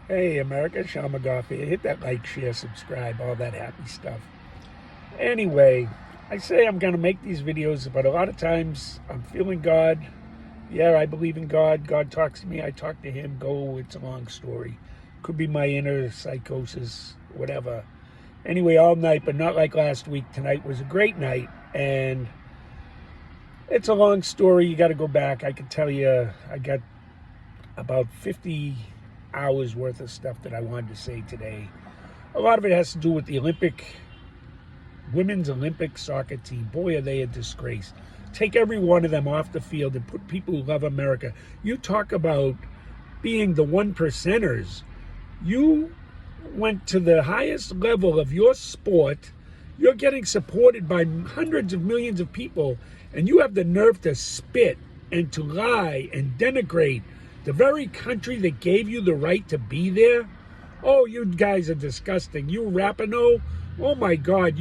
Hey, America, Sean McGough here. Hit that like, share, subscribe, all that happy stuff. Anyway, I say I'm going to make these videos, but a lot of times I'm feeling God. Yeah, I believe in God. God talks to me. I talk to him. It's a long story. Could be my inner psychosis, whatever. Anyway, all night, but not like last week. Tonight was a great night, and it's a long story. You got to go back. I can tell you, I got about 50 hours worth of stuff that I wanted to say today. A lot of it has to do with the women's Olympic soccer team. Boy, are they a disgrace. Take every one of them off the field and put people who love America. You talk about being the one percenters. You went to the highest level of your sport. You're getting supported by hundreds of millions of people, and you have the nerve to spit and to lie and denigrate the very country that gave you the right to be there. Oh, you guys are disgusting. You Rapinoe. Oh my God.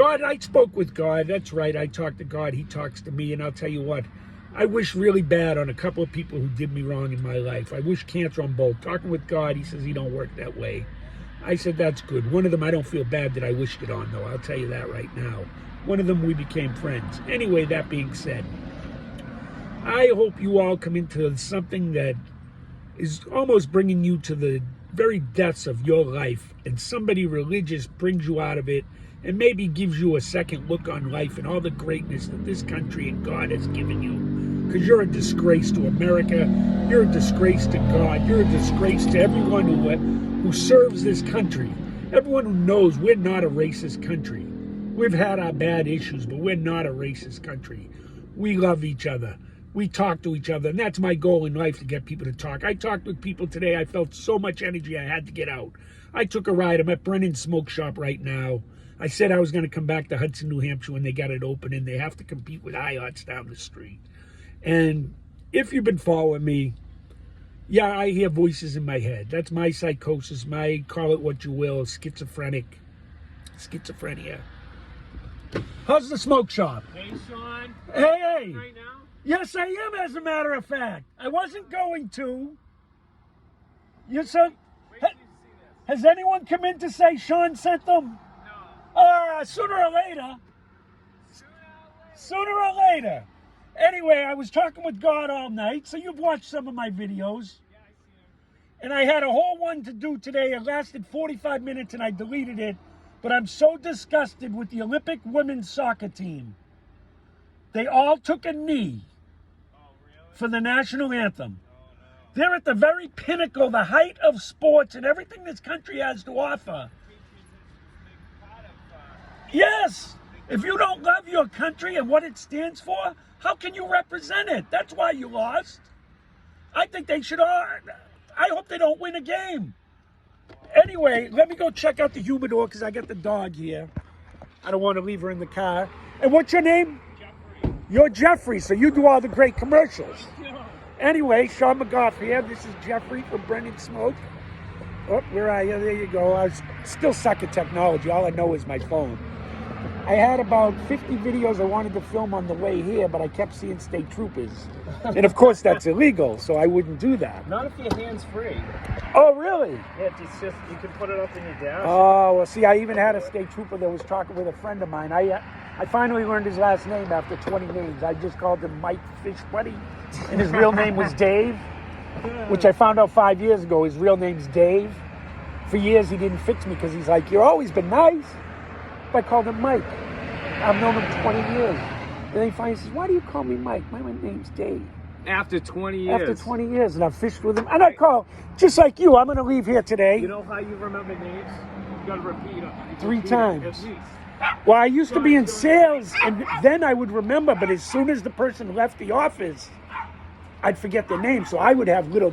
I spoke with God. That's right. I talked to God. He talks to me. And I'll tell you what, I wish really bad on a couple of people who did me wrong in my life. I wish cancer on both. Talking with God, he says he don't work that way. I said, that's good. One of them I don't feel bad that I wished it on, though. I'll tell you that right now. One of them we became friends. Anyway, that being said, I hope you all come into something that is almost bringing you to the very depths of your life, and somebody religious brings you out of it and maybe gives you a second look on life and all the greatness that this country and God has given you. Because you're a disgrace to America. You're a disgrace to God. You're a disgrace to everyone who serves this country. Everyone who knows we're not a racist country. We've had our bad issues, but we're not a racist country. We love each other. We talk to each other, and that's my goal in life, to get people to talk. I talked with people today. I felt so much energy I had to get out. I took a ride. I'm at Brennan's smoke shop right now. I said I was going to come back to Hudson, New Hampshire when they got it open, and they have to compete with IOTs down the street. And if you've been following me, yeah, I hear voices in my head. That's my psychosis, call it what you will, schizophrenia. How's the smoke shop? Hey, Sean. Hey! Right now? Yes, I am, as a matter of fact. I wasn't going to. You said, Wait till you see this. has anyone come in to say Sean sent them? No. Sooner or later. Sooner or later. Anyway, I was talking with God all night, so you've watched some of my videos. Yeah, I see him. And I had a whole one to do today. It lasted 45 minutes and I deleted it. But I'm so disgusted with the Olympic women's soccer team. They all took a knee for the national anthem. They're at the very pinnacle, the height of sports and everything this country has to offer. Yes! If you don't love your country and what it stands for, how can you represent it? That's why you lost. I think they should. I hope they don't win a game. Anyway, let me go check out the humidor because I got the dog here. I don't want to leave her in the car. And what's your name? Jeffrey. You're Jeffrey, so you do all the great commercials. Anyway, Sean McGough here. This is Jeffrey from Brennan Smoke. Oh, where are you? There you go. I still suck at technology. All I know is my phone. I had about 50 videos I wanted to film on the way here, but I kept seeing state troopers. And of course that's illegal, so I wouldn't do that. Not if your hand's free. Oh, really? Yeah, it's just, you can put it up in your dash. Oh, well, see, I even had a state trooper that was talking with a friend of mine. I finally learned his last name after 20 names. I just called him Mike Fish Buddy, and his real name was Dave, which I found out 5 years ago. His real name's Dave. For years, he didn't fix me because he's like, you've always been nice. But I called him Mike. I've known him 20 years. And then he finally says, why do you call me Mike? My name's Dave. After 20 years. After 20 years, and I've fished with him. And I call, just like you, I'm going to leave here today. You know how you remember names? You got to repeat them. 3 times. At least. Well, I used to be in sales, and then I would remember, but as soon as the person left the office, I'd forget their name, so I would have little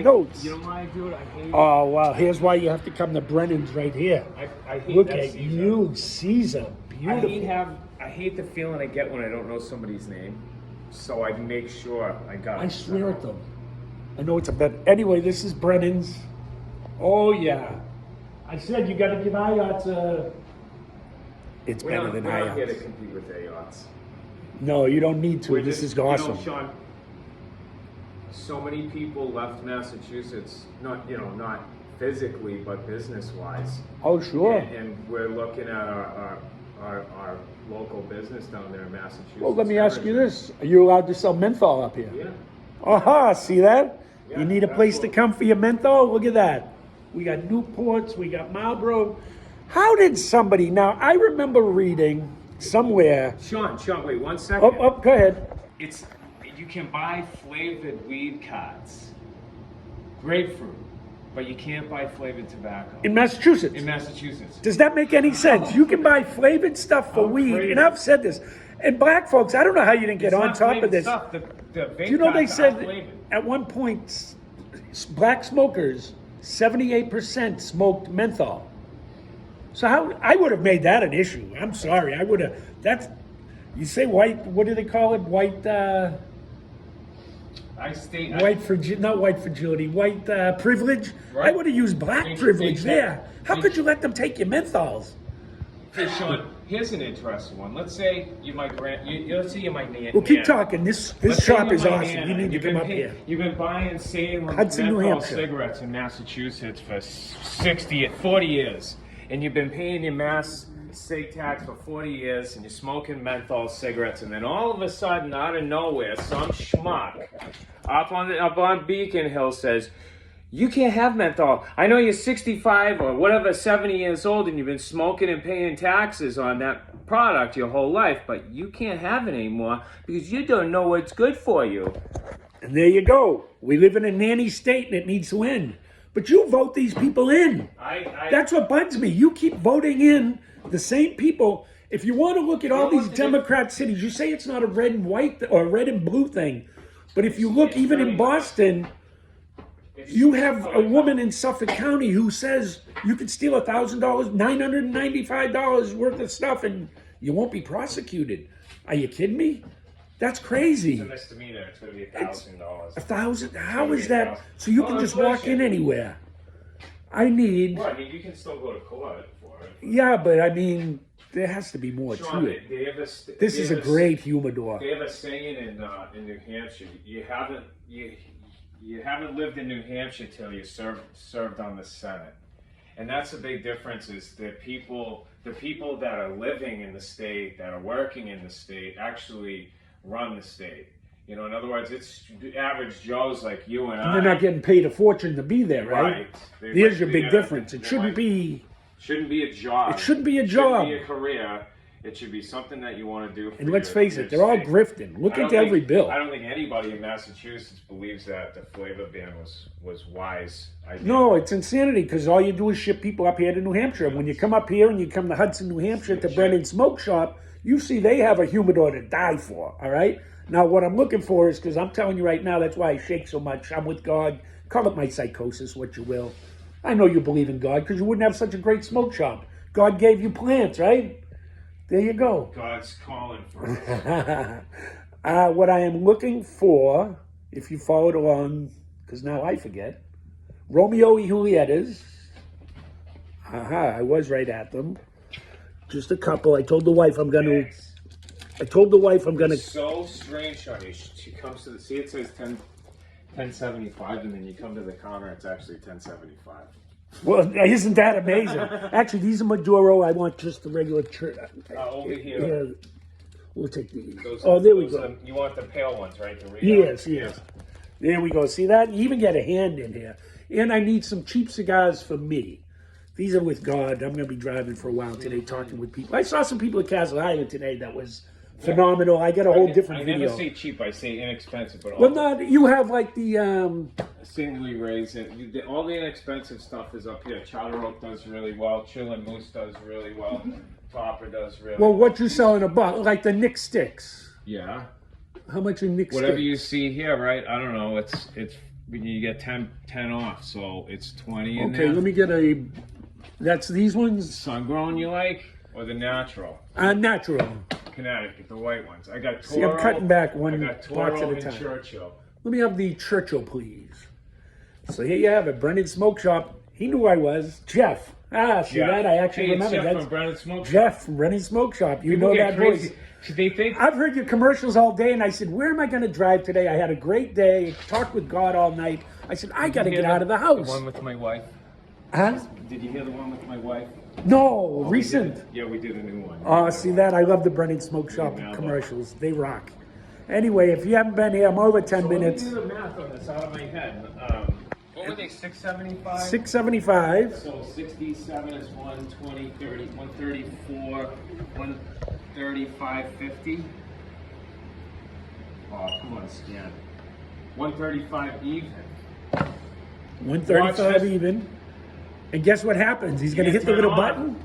notes. You know why I do it? I hate it. Oh, well, here's why you have to come to Brennan's right here. I hate Look that at season. you, Caesar. Beautiful. I hate the feeling I get when I don't know somebody's name, so I make sure I got it. I swear at them. I know it's a bet. Anyway, this is Brennan's. Oh, yeah. I said you got to give IOTs a... It's better than We're not here to IOTs. compete with AOTs. No, you don't need to. This is awesome. You know, Sean, so many people left Massachusetts, not physically, but business-wise. Oh, sure. And we're looking at our local business down there in Massachusetts. Well, let me ask you this. Are you allowed to sell menthol up here? Yeah. Aha, see that? Yeah, You need a place to come for your menthol? Look at that. We got Newports, we got Marlboro. How did somebody, now I remember reading somewhere. Sean, wait 1 second. Go ahead. You can buy flavored weed cards. Grapefruit. But you can't buy flavored tobacco. In Massachusetts. In Massachusetts. Does that make any sense? You can buy flavored stuff for weed, crazy. and I've said this. And black folks, I don't know how you didn't get on top of this. Stuff. The vape Do you know they cards are said flavored. at one point, black smokers, 78% smoked menthol. So how I would have made that an issue. I'm sorry, I would have. That's you say white. What do they call it? White. Not white fragility. White privilege. Right. I would have used black privilege there. How could you let them take your menthols? Hey, Sean, here's an interesting one. Let's say you might let's say you might need. Well, keep talking. This shop is awesome. You need to come up here. You've been buying Hudson, New menthol Hampshire. cigarettes in Massachusetts for 40 years, and you've been paying your mass cig tax for 40 years, and you're smoking menthol cigarettes, and then all of a sudden, out of nowhere, some schmuck up on Beacon Hill says, you can't have menthol. I know you're 65 or whatever, 70 years old, and you've been smoking and paying taxes on that product your whole life, but you can't have it anymore because you don't know what's good for you. And there you go. We live in a nanny state and it needs to end. But you vote these people in. That's what bugs me. You keep voting in the same people. If you want to look at all these Democrat cities, you say it's not a red and white or a red and blue thing. But if you look even in Boston, you have a woman in Suffolk County who says you could steal $1,000, $995 worth of stuff, and you won't be prosecuted. Are you kidding me? That's crazy. It's a misdemeanor. It's going to be $1,000. $1,000? How is that? So you can just walk in anywhere. I need. Well, I mean, you can still go to court for it. Yeah, but I mean, there has to be more Sean, to it. this This is a great humidor. They have a saying in New Hampshire. You haven't lived in New Hampshire till you served on the Senate, and that's a big difference. Is the people that are living in the state, that are working in the state, actually run the state. You know, in other words, it's the average Joes like you and I. They're not getting paid a fortune to be there, right? There's your big difference. It shouldn't be. Shouldn't be a job. It shouldn't be a job. It shouldn't be a career. It should be something that you want to do. And let's face it, they're all grifting. Look at every bill. I don't think anybody in Massachusetts believes that the flavor ban was wise. No, it's insanity because all you do is ship people up here to New Hampshire. When you come up here and you come to Hudson, New Hampshire to Brennan Smoke Shop, you see they have a humidor to die for, all right? Now, what I'm looking for is, because I'm telling you right now, that's why I shake so much. I'm with God. Call it my psychosis, what you will. I know you believe in God because you wouldn't have such a great smoke shop. God gave you plants, right? There you go. God's calling for us. What I am looking for, if you followed along, because now I forget, Romeo y Julietas. I was right at them. Just a couple. I told the wife I'm going to... It's so strange, honey. She comes to the... See, it says 1075, and then you come to the counter, it's actually 1075. Well, isn't that amazing? Actually, these are Maduro. I want just the regular church. Over here. Yeah, we'll take these. There we go. You want the pale ones, right? Yes. There we go. See that? You even get a hand in here. And I need some cheap cigars for me. These are with God. I'm going to be driving for a while today, talking with people. I saw some people at Castle Island today that was phenomenal. I got a whole different video. I never say cheap, I say inexpensive. But you have like the... singly raised it. All the inexpensive stuff is up here. Chowder Oak does really well. Chill and Moose does really well. Topper does really well. Well, what you sell in a box? Like the Nick sticks. Yeah. How much are Nick Whatever sticks? you see here, right? I don't know. It's you get 10 off, so it's 20 in there. Okay, let me get a... That's these ones? Sun-grown you like? Or the natural? Natural. Connecticut, the white ones. I got Toro. See, I'm cutting back one I got box Toro at a time. and Churchill. Let me have the Churchill, please. So here you have it, Brennan Smoke Shop. He knew I was. Jeff. Ah, see that? I actually Hey, it's remember Jeff that. from Brennan Smoke Shop. Jeff from Brennan Smoke Shop. You People know get that crazy. voice. Should they think? I've heard your commercials all day, and I said, where am I going to drive today? I had a great day, talked with God all night. I said, I got to get out of the house. The one with my wife. Huh? Did you hear the one with my wife? No, recent. Yeah, we did a new one. Oh, see that? I love the Brennan Smoke Shop Yeah, commercials. They rock. Anyway, if you haven't been here, I'm over 10 minutes. Let me do the math on this out of my head. What were they, 675? 675. So 67 is 120, 30, 134, 135, 50. Oh, come on, scan. 135 even. 135 Watch this. even. And guess what happens? He's going to Yeah, hit the turn little on. button.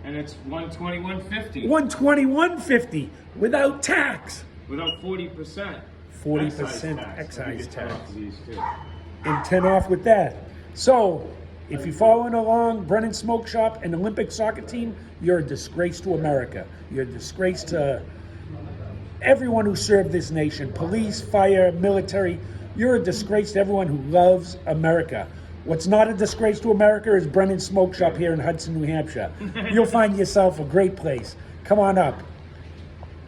And it's 121.50 121.50 without tax. without 40%. 40% excise tax. These too. And 10 off with that. So, if you're following along, Brennan Smoke Shop and Olympic soccer team, you're a disgrace to America. You're a disgrace to everyone who served this nation. Police, fire, military. You're a disgrace to everyone who loves America. What's not a disgrace to America is Brennan Smoke Shop here in Hudson, New Hampshire. You'll find yourself a great place. Come on up.